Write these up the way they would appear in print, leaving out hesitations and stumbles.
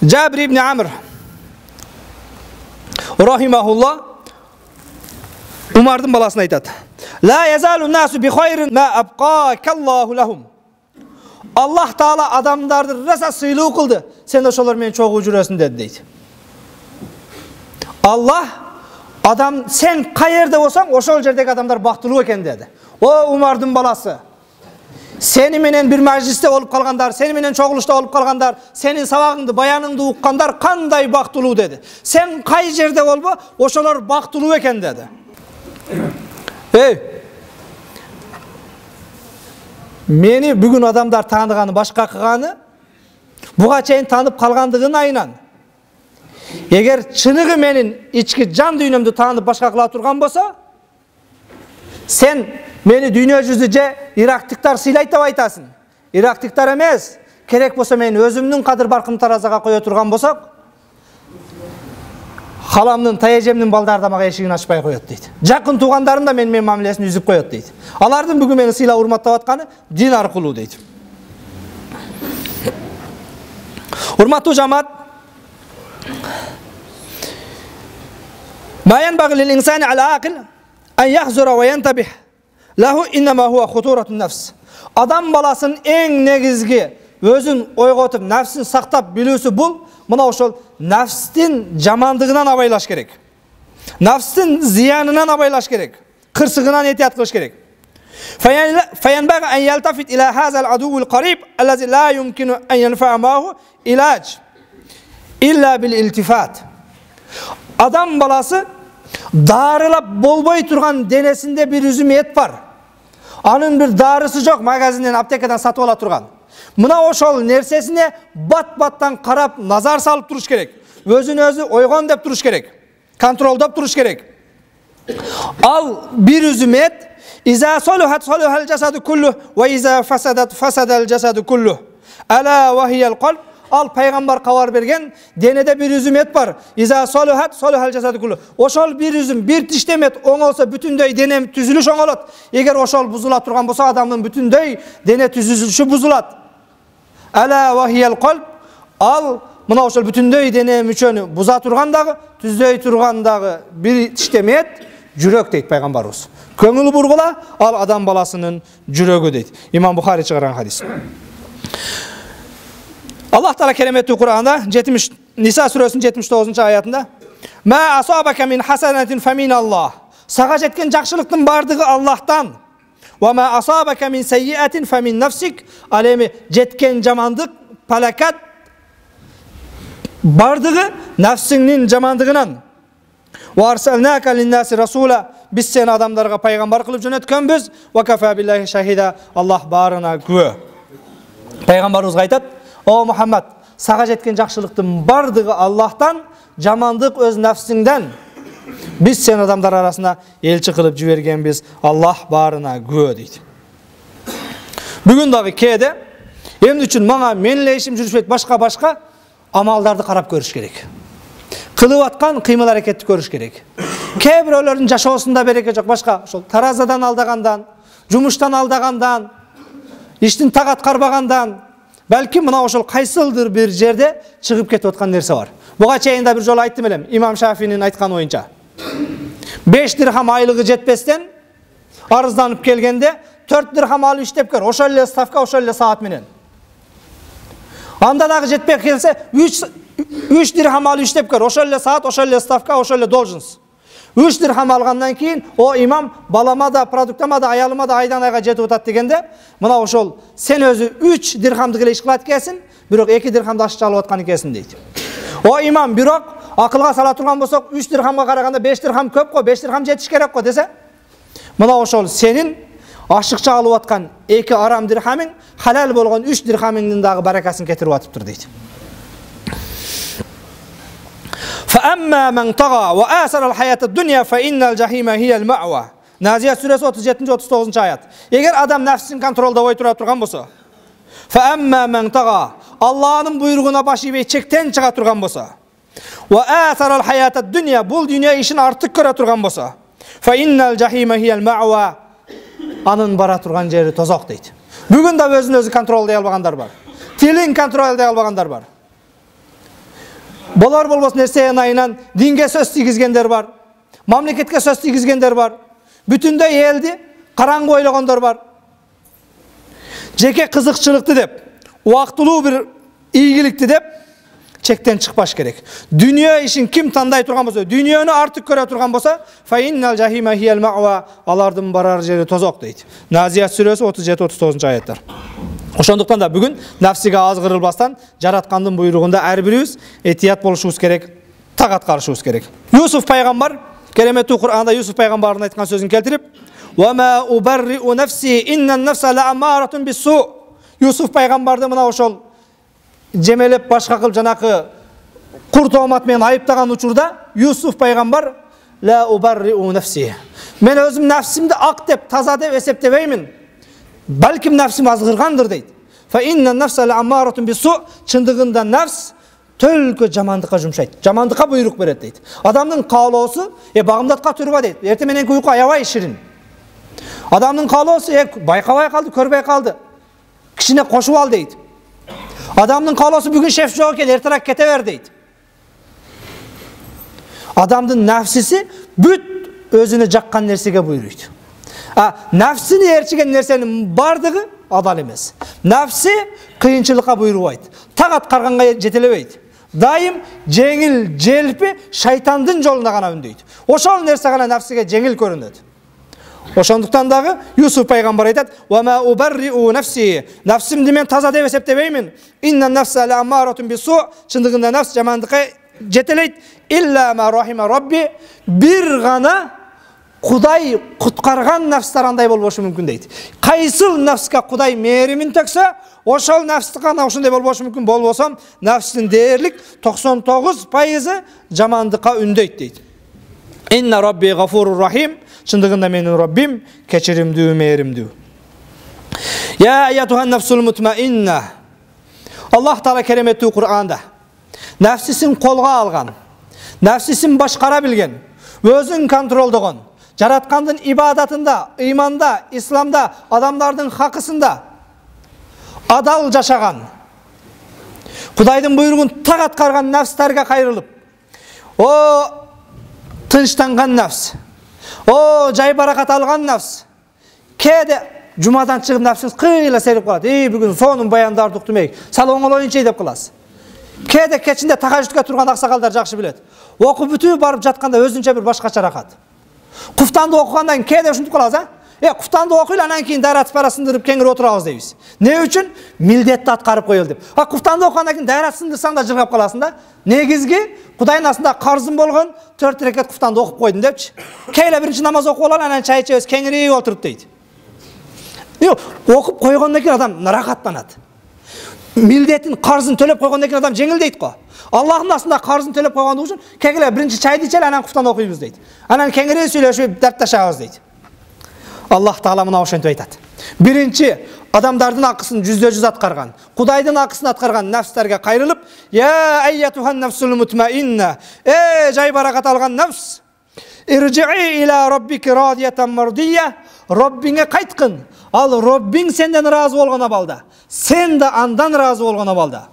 Jabir ibn Amr rahimahullah Umar'dın balasına aytadi. La yazalun nasu bi khayrin ma abqakallahu lahum. Allah Taala adamlardı rasa sıylığı kıldı. Sen de şolar meni çoğu jüresin dedi deydi. Allah adam sen kayerde olsan oşol jerdeki adamlar baktılуу eken dedi. O Umar'dın balası. Seni menen bir mecliste olup kalgandar, seni menen çoğuluşta olup kalgandar, senin sabagыңды, bayanыңды uqqandar kanday baktılуу dedi. Sen kay jerde olba, oşolar baktılуу eken dedi. Meni bugün adamlar tanıgаны, başka kılgаны, buga çeyin tanıp kalgandığına inan. Eğer çınıgı menin içki can dünyamды tanıp başka kıla turgan bolsa, sen meni dünya yüzüce Iraktıklar sıylayt dep aytasın. Iraktıklar emez. Kerek bolsa men özümnün kadır barkım tarazaga koya turgan bolsak, halamdын, tayejемдин baldары да мага эшигин ачпай коет дейт. Жакын туугандарым да менин мамилесин үзүп коет дейт. Алардын бүгүн мени сыйлап урматтап атканы дин аркылуу дейт. Урматтуу жамаат, ما ينبغي للإنسان على عاقل أن يحذر وينتبه له إنما هو خطورة النفس. Adam balasının en negizgi özün oygotup nafsini saktap bilүүsü bul. Mına oşol nafstin jamandığından abaylaş gerek. Nafstin ziyanından abaylaş gerek. Kırsıgından ehtiyat kılış gerek. فَيَنْبَغَ أَنْ يَلْتَفِتْ إِلَى هَذَا الْعَدُوُّ الْقَرِيبِ الَّذِي لَا يُمْكِنُ أَنْ يَنْفَعَ مَاهُ إِلَاج إِلَّا بِالْإِلْتِفَاتِ. Adam balası darılap bolboy turgan denesinde bir üzüm et var. Anın bir darısı yok, magazinden, aptekadan satıp ala turgan. Mına oşol nersesine bat-battan karap nazar salıp turuş gerek. Özün özü oygon dep turuş gerek. Kontroldap turuş gerek. Al bir üzüm et, İza soluhat soluhal cesadu kulluh ve iza fasadat fasadal cesadu kulluh. Ala ve hiyel kalb. Al peygamber kavar bergen denede bir üzüm et var. İza soluhat soluhal cesadu kulluh. Oşol bir üzüm bir tiştem et oң olsa bütünдөй denem tüzülüş oң olat. Eger oşol buzula turgan bolsa adamın bütünдөй dene tüzülüşü buzulat. Ala ve hiyel kalb. Al mına oşol bütünдөй dene müçönü buza turgandağı, tüzдөй turgandağı bir tiştem et jürök deyt peygamberimiz. Köngülü burgula al adam balasının jürögü deyt. İmam Bukhari çıgaran hadis. Allah Teala keremetli Kur'an'da Nisa suresinin 79. ayetinde Ma asabaka min hasanetin femin Allah. Sağa jetken jakşılıktın bardığı Allah'tan. Ve ma asabaka min seyyiatin femin nefsik. Alemi jetken jamandık palakat bardığı nefsinin jamandığından. Ve arsalnaka linnasi rasula. Biz seni adamlarga peygamber kılıp jönötkönbüz. Ve kafa billahi şahida. Allah barına güvö. Peygamberimiz aytat: O Muhammed, sağa jetken jakşılıktın bardığı Allah'tan, jamandık öz nefsinden. Biz sen adamlar arasında elçi kılıp jibergenbiz. Allah barına güvö deydi. Bugün dagı kede emne üçün mağa menile işim жүрүшпейт, başka amaldardı karap görüş gerek. Kılıp atkan kıymal hareketli görüş gerek. Kebirölerin jaşoosunda bereke jok, başka tarazadan aldagandan, jumuştan aldagandan, iştin tagat karbagandan, belki mına oşol kaysıldır bir jerde çıkıp ketip atkan nerse var. Buga çeyin da bir jol ayttım elem, İmam Şafii'nin aytkan oyunca. 5 dirham aylığı jetpesten arızdanıp kelgende 4 dirham alıp iştep kör. Oşol ele stavka, oşol ele saat menen. Anda dagı jetpek kelse 3 dirham alıp iştep kör. Oşol ele saat, oşol ele stavka, oşol ele должность. 3 dirham algandan keyin o imam balama da, produktama da, ayalıma da aydan ayga jetip atat degende, mına oşol sen özü 3 dirhamды ele iş kılat ekesin, birok 2 dirhamды aşçı alıp atkan ekesin deydi. O imam birok akılga sala turgan bolsak 3 dirhamga karaganda 5 dirham köp ko, 5 dirham jetiş gerek ko dese, mına oşol senin aşıkça alıp atkan 2 aram dirhaming halal bolgan 3 dirhamingdin dagı barakaсын ketirip atıptır deydi. فَأَمَّا مَنْ طَغَى وَآثَرَ الْحَيَاةَ الدُّنْيَا فَإِنَّ الْجَحِيمَ هِيَ الْمَأْوَى. Naziyat suresi 37-39 ayet. Eğer adam nefsinin kontrolda oytura turgan bolsa, فَأَمَّا مَنْ طَغَى Allah'ın buyruğuna başı ve çekten çığa turgan bolsa, وَآثَرَ الْحَيَاةَ الدُّنْيَا bul dünya işin artık köre turgan bolsa, فَإِنَّ الْجَحِيمَ هِيَ الْمَأْوَى anın bara turgan jeri tozak deydi. Bugün de özün özü kontrolde albaganlar var. Tilin kontrolde albaganlar var. Болар болбос нерсенин айынан динге сөз тийгизгендер бар. Мамлекетке сөз тийгизгендер бар. Бүтүндөй элди караңгы ойлогондор бар. Жеке кызыкчылыкты деп, убактылуу бир ийгиликти деп чектен чыкпаш керек. Дүйнө ишин ким тандай турган болсо, дүйнөнү артык көрө турган болсо, фа иннал жахима хиял маъва, алардын барар жери тозок дейт. Назият сүрөсү 37-39 аяттар. Ошондуктан да бүгүн нафсиге азгырылбастан жараткандын буйругунда ар бирибиз этият болушубуз керек, так аткарышыбыз керек. Юсуф пайгамбар кереметтүү Кур'анда Юсуф пайгамбардын айткан сөзүн келтирип, "Ва ма убарриу нафси иннан нафса лаамаратун бис-су". Юсуф пайгамбарды мына ошол жемелеп башка кылып жанакы кур тоомат менен айыптаган учурда Юсуф пайгамбар ла убарриу нафси. Мен өзүм нафсимди ак деп, таза деп эсептебеймин. Балким нафсим азгыргандыр дейт. Фа иннан нафса лаамаратун бис-су. Чындыгында нафс төлкө жамандыкка жумшайт. Жамандыкка буйрук берет дейт. Адамдын каалоосу багымдатка турба дейт. Эртең мененки уйку аябай ширин. Адамдын каалоосу байкабай калды, көрбөй калды. Кишине кошуп ал дейт. Адамдын каалоосу бүгүн шеф жок экен, эртерээк кете бер дейт. Адамдын нафсиси бүт өзүнө жаккан нерсеге буйруйт. Нафсини ээрчиген нерсенин бардыгы адал эмес. Нафси кыйынчылыкка буйрубайт. Так аткарганга жетелебейт. Дайым жеңил, желпи шайтандын жолуна гана үндөйт. Ошол нерсе гана нафсиге жеңил көрүнөт. Ошондуктан дагы Юсуф пайгамбар айтат: "Ва ма убарриу нафси". Нафсимди мен таза деп эсептебеймин. Иннан нафса лаамаратун бис-су. Чындыгында нафс жамандыкка жетелейт. Илля ма рахима рабби. Бир гана Кудай куткарган нафстар андай болбошу мүмкүн дейт. Кайсыл нафска Кудай мээримин төксө, ошол нафсты гана ошондой болбошу мүмкүн. Болбосо нафстын дээрлик 99% жамандыкка үндөйт дейт. Инна рабби гафурур рахим. Чындыгында менин Раббим кечиримдүү, мээримдүү. Я аятухан нафсул мутмаинна. Аллах Таала кереметтүү Кур'анда нафсисин колго алган, нафсисин башкара билген, өзүн контролдогон, жараткандын ибадатында, ыйманда, исламда, адамдардын хакысында адал жашаган, Кудайдын буйругун так аткарган нафстарга кайрылып, о тынчтанган нафс, о жай баракат алган нафс, кээде жумадан чыгып нафсиңиз кыйла серип калат. Бүгүн сонун баяндарды уктумайк, сал оңолоюнча деп каласыз. Кээде кечинде тахажжудка турган аксакалдар жакшы билет. Окуп бүтүп барып жатканда өзүнчө бир башкача рахат. Куфтанды окугандан кээде ушинтип калабыз, куфтанды окуйлу, анан кийин дайрат пара сындырып кеңири отурабыз дейбиз. Не үчүн? Милдетти аткарып коелу деп. Куфтанды окугандан кийин дайрат сындырсаң да жыргап каласың да. Негизги Кудайдын астында карзым болгон 4 рекет куфтанды окуп койдум депчи. Кейле биринчи намаз окуп алам, анан чай ичебиз, кеңири отуруп дейт. Окуп койгондон кийин адам рахаттанат. Милдетин, карзын төлөп койгондон кийин адам жеңилдейт го. Аллахтын астында карзын төлөп койгондук үчүн кегиле биринчи чайды ичели, анан куфтанды окуйбуз дейт. Анан кеңири сүйлөшүп дарташабыз дейт. Аллах Таала мына ошентип айтат. Биринчи адамдардын акысын 100% аткарган, Кудайдын акысын аткарган нафстарга кайрылып, я айятухан нафсул мутмаинна. Жай баракат алган нафс. Иржи'i ila rabbiki radiyatan mardiyya. Роббиңе кайткын. Ал Роббиң сенден разы болгон абалда. Сен да андан разы болгон абалда.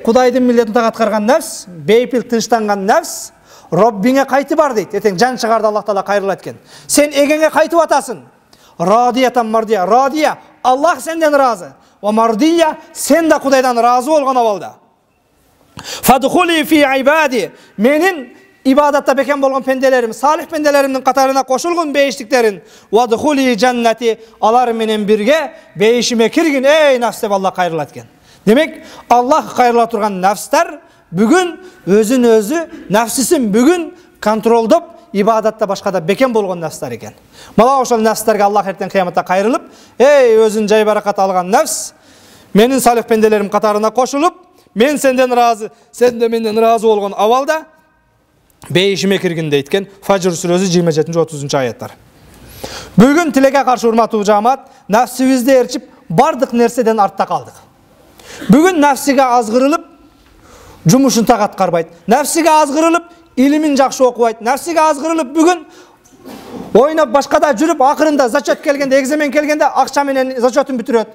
Кудайдын милдетин так аткарган нафс, бейпил тынчтанган нафс, Роббиңе кайты бар дейт. Этең жан чыгарды Аллах Таала кайрылат экен. Сен эгеңе кайтып атасың. Радиятан мардия. Радия, Аллах сенден разы. Ва мардия, сен да Кудайдан разы болгон абалда. Фадхули фи ибади. Менин ибадатта бекен болгон пенделерим, салих пенделеримдин катарына кошулгун бейиштиктерин. Вадхули жаннати. Алар менен бирге бейишиме киргин. Нафс деп Аллах кайрылат экен. Демек, Аллах кайрыла турган нафстар бүгүн өзүн өзү, нафсисин бүгүн контролдоп, ибадатта башкада бекен болгон нафстар экен. Мала ошол нафстарга Аллах эртең кыяматта кайрылып, өзүн жай баракат алган нафс, менин салих пенделерим катарына кошулуп, мен сенден разы, сен де менден разы болгон абалда бейишиме киргин дейткен Фажр сүрөсү 27-30 аяттар. Бүгүн тилекке каршы урматтуу жамаат, нафсибизди ээрчип, бардык нерседен артта калдык. Бүгүн нафсиге азгырылып, жумушун так аткарбайт. Нафсиге азгырылып, илимин жакшы окубайт. Нафсиге азгырылып, бүгүн ойноп башкада жүрүп, акырында зачет келгенде, экзамен келгенде акча менен зачетин бүтүрөт.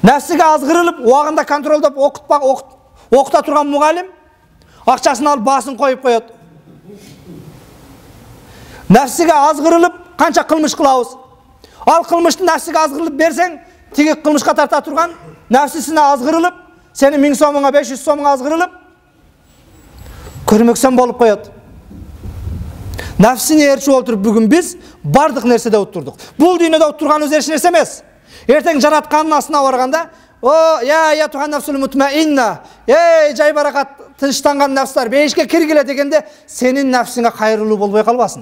Нафсиге азгырылып, убагында контролдоп Оқыта тұрған мұғалім ақшасын алып басын қойып қояды. Нәпсіге азғырылып қанша қылмыш қылауыз. Ал қылмышты нәпсіге азғырылып берсең, тегі қылмышқа тарта тұрған нәпсісіне азғырылып, сені 1000 сомыңа 500 сомыңа азғырылып, көрмексен болып қояды. Нәпсіне ерші отырып бүгін біз бардық нәрседе отырдық. Бұл дүниеде отырған өз ерші нәрсе емес. Ертең жаратқанның астына барғанда, я туған нәпсіл мутмаинна, жай барақат тыныштанған нәпсілер бейішке кіргіле дегенде, сенің нәпсіңе қайырлы болбай қалбасын.